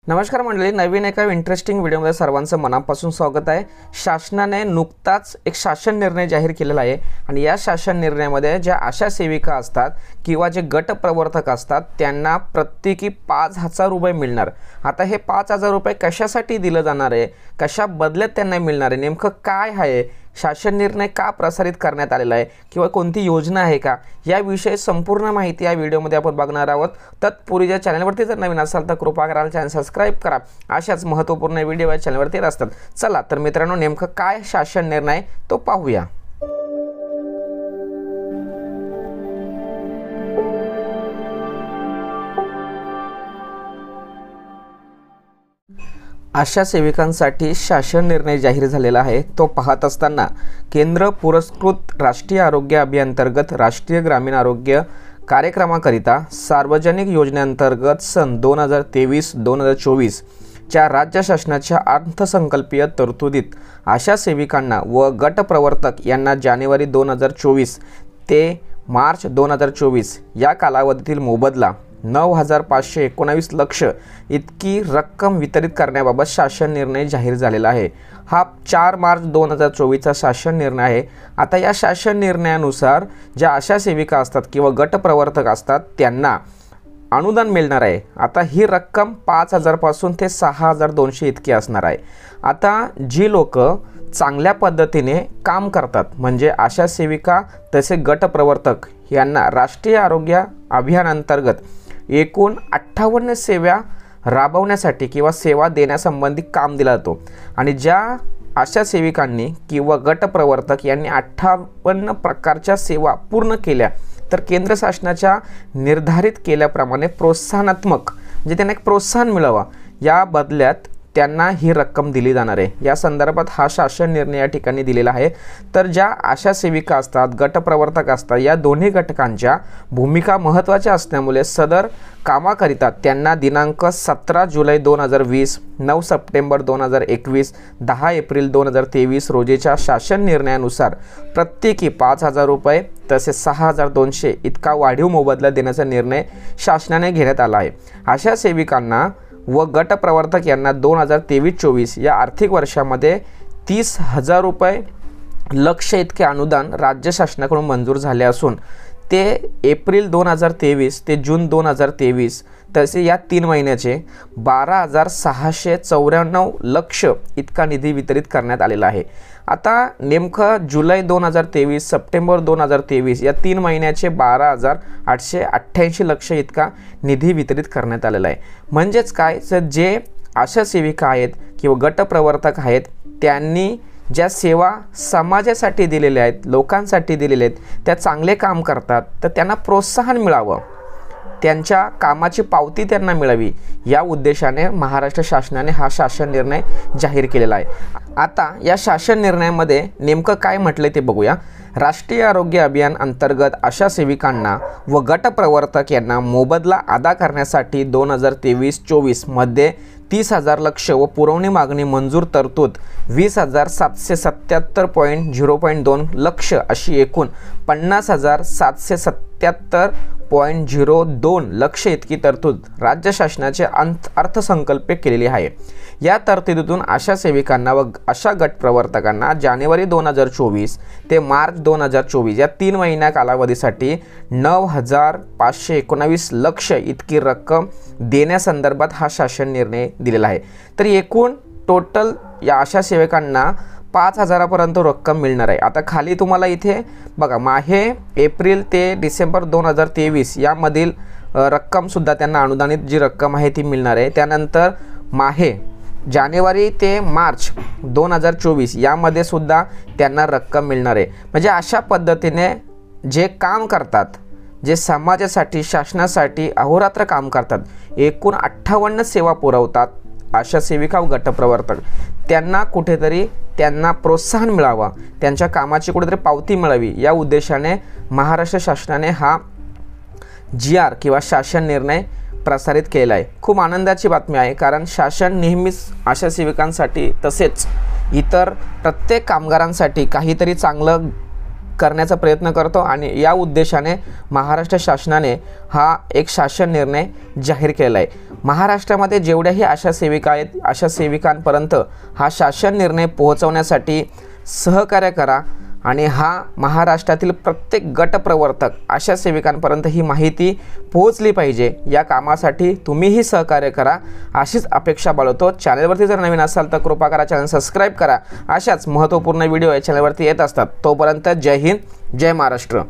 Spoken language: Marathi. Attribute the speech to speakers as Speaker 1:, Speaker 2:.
Speaker 1: नमस्कार मंडळी, नवीन एका इंटरेस्टिंग व्हिडिओमध्ये सर्वांचं मनापासून स्वागत आहे। शासनाने नुकताच एक शासन निर्णय जाहीर केलेला आहे आणि या शासन निर्णयामध्ये ज्या आशा सेविका असतात किंवा जे गट प्रवर्तक असतात त्यांना प्रत्येकी 5000 रुपये मिळणार। आता हे 5000 रुपये कशासाठी दिले जाणार आहे, कशा बदल्यात त्यांना मिळणार आहे, नेमकं काय आहे, शासन निर्णय का प्रसारित करण्यात आलेला आहे किंवा कोणती योजना आहे का, याविषयी संपूर्ण माहिती या व्हिडिओमध्ये आपण बघणार आहोत। तत्पूर्वी या चॅनलवरती जर नवीन असाल तर कृपा करा चॅनल सबस्क्राइब करा। अशाच महत्त्वपूर्ण व्हिडिओ या चॅनलवरती असतात। चला तर मित्रांनो, नेमकं काय शासन निर्णय तो पाहूया। आशा सेविकांसाठी शासन निर्णय जाहीर झालेला आहे। तो पाहत असताना केंद्र पुरस्कृत राष्ट्रीय आरोग्य अभियानांतर्गत राष्ट्रीय ग्रामीण आरोग्य कार्यक्रमाकरिता सार्वजनिक योजनेअंतर्गत सन 2023-2024 च्या राज्य शासनाच्या अर्थसंकल्पीय तरतुदीत आशा सेविकांना व गट प्रवर्तक यांना जानेवारी 2024 ते मार्च 2024 या कालावधीतील मोबदला 9519 लक्ष इतकी रक्कम वितरित करण्याबाबत शासन निर्णय जाहीर झालेला आहे। हा 4 मार्च 2024 चा शासन निर्णय आहे। आता या शासन निर्णयानुसार ज्या आशा सेविका असतात किंवा गट प्रवर्तक असतात त्यांना अनुदान मिळणार आहे। आता ही रक्कम 5000 पासून ते 6200 इतकी असणार आहे। आता जी लोक चांगल्या पद्धतीने काम करतात म्हणजे आशा सेविका तसे गट प्रवर्तक यांना राष्ट्रीय आरोग्य अभियानांतर्गत एकूण 58 सेवा राबवण्यासाठी किंवा सेवा देण्यासंबंधी काम दिला जातो आणि ज्या आशा सेविकांनी किंवा गट प्रवर्तक यांनी 58 प्रकारच्या सेवा पूर्ण केल्या तर केंद्र शासनाच्या निर्धारित केल्याप्रमाणे प्रोत्साहनात्मक म्हणजे त्यांना एक प्रोत्साहन मिळावा या बदल्यात त्यांना ही रक्कम दिली जाणार आहे। या संदर्भात हा शासन निर्णय या ठिकाणी दिलेला आहे। तर ज्या आशा सेविका असतात, गट प्रवर्तक असतात, या दोन्ही घटकांच्या भूमिका महत्त्वाच्या असल्यामुळे सदर कामाकरिता त्यांना दिनांक 17 जुलै 2020, 9 सप्टेंबर 2021, 10 एप्रिल 2023 रोजीच्या शासन निर्णयानुसार प्रत्येकी 5000 रुपये तसेच 6200 इतका वाढीव मोबदला देण्याचा निर्णय शासनाने घेण्यात आला आहे। आशा सेविकांना व गट प्रवर्तक यांना 2023-24 या आर्थिक वर्षामध्ये 30,000 रुपये लक्ष इतके अनुदान राज्य शासनाकडून मंजूर झाले असून ते एप्रिल 2023 ते जून 2023 तसे या 3 महिन्याचे 12,694 लक्ष इतका निधी वितरित करण्यात आलेला आहे। आता नेमकं जुलै 2023 सप्टेंबर 2023 या 3 महिन्याचे 12,888 लक्ष इतका निधी वितरित करण्यात आलेला आहे। म्हणजेच काय, तर जे आशा सेविका आहेत किंवा गट प्रवर्तक आहेत त्यांनी ज्या सेवा समाजासाठी दिलेल्या आहेत, लोकांसाठी दिलेल्या आहेत, त्या चांगले काम करतात तर त्यांना प्रोत्साहन मिळावं, त्यांच्या कामाची पावती त्यांना मिळावी या उद्देशाने महाराष्ट्र शासनाने हा शासन निर्णय जाहीर केलेला आहे। आता या शासन निर्णयामध्ये नेमकं काय म्हटले ते बघूया। राष्ट्रीय आरोग्य अभियान अंतर्गत आशा सेविकांना व गट प्रवर्तक यांना मोबदला अदा करण्यासाठी 2023-24 मध्ये 30,000 लक्ष व पुरवणी मागणी मंजूर तरतूद 20,777.0.2 लक्ष अशी एकूण 50,777.02 लक्ष इतकी तरतूद राज्य शासनाचे अर्थसंकल्पित केलेली आहे। या तरतुदीतून आशा सेविकांना व आशा गट प्रवर्तकांना जानेवारी 2024 ते मार्च 2024 या 3 महिन्या कालावधीसाठी 9,519 लक्ष इतकी रक्कम देण्यासंदर्भात हा शासन निर्णय दिलेला आहे। तर एकूण टोटल या आशा सेविकांना 5000 पर्यंत रक्कम मिळणार आहे। आता खाली तुम्हाला इथे बघा, माहे एप्रिल ते डिसेंबर 2023 यामधील रक्कम सुद्धा त्यांना अनुदानित जी रक्कम आहे ती मिळणार आहे। त्यानंतर माहे जानेवारी ते मार्च 2024 यामध्ये सुद्धा त्यांना रक्कम मिळणार आहे। म्हणजे अशा पद्धतीने जे काम करतात, जे समाजासाठी शासनासाठी अहोरात्र काम करतात, एकूण 58 सेवा पुरवतात आशा सेविका व गट प्रवर्तक, त्यांना कुठेतरी त्यांना प्रोत्साहन मिळावा, त्यांच्या कामाची कुठेतरी पावती मिळावी या उद्देशाने महाराष्ट्र शासनाने हा GR किंवा शासन निर्णय प्रसारित केला आहे। खूप आनंदाची बातमी आहे, कारण शासन नेहमीच आशा सेविकांसाठी तसेच इतर प्रत्येक कामगारांसाठी काहीतरी चांगलं करण्याचा प्रयत्न करतो आणि या उद्देशाने महाराष्ट्र शासनाने हा एक शासन निर्णय जाहीर केला आहे। महाराष्ट्रामध्ये जेवढ्याही आशा सेविका आहेत, आशा सेविकांपर्यंत हा शासन निर्णय पोहोचवण्यासाठी सहकार्य करा आणि हा महाराष्ट्रातील प्रत्येक गट प्रवर्तक आशा सेविकांपर्यंत ही माहिती पोहोचली पाहिजे। या कामासाठी तुम्हीही सहकार्य करा अशीच अपेक्षा बाळगतो। चॅनलवरती जर नवीन असाल तर कृपा करा चॅनल सबस्क्राईब करा। अशाच महत्त्वपूर्ण व्हिडिओ या चॅनलवरती येत असतात। तोपर्यंत जय हिंद, जय महाराष्ट्र।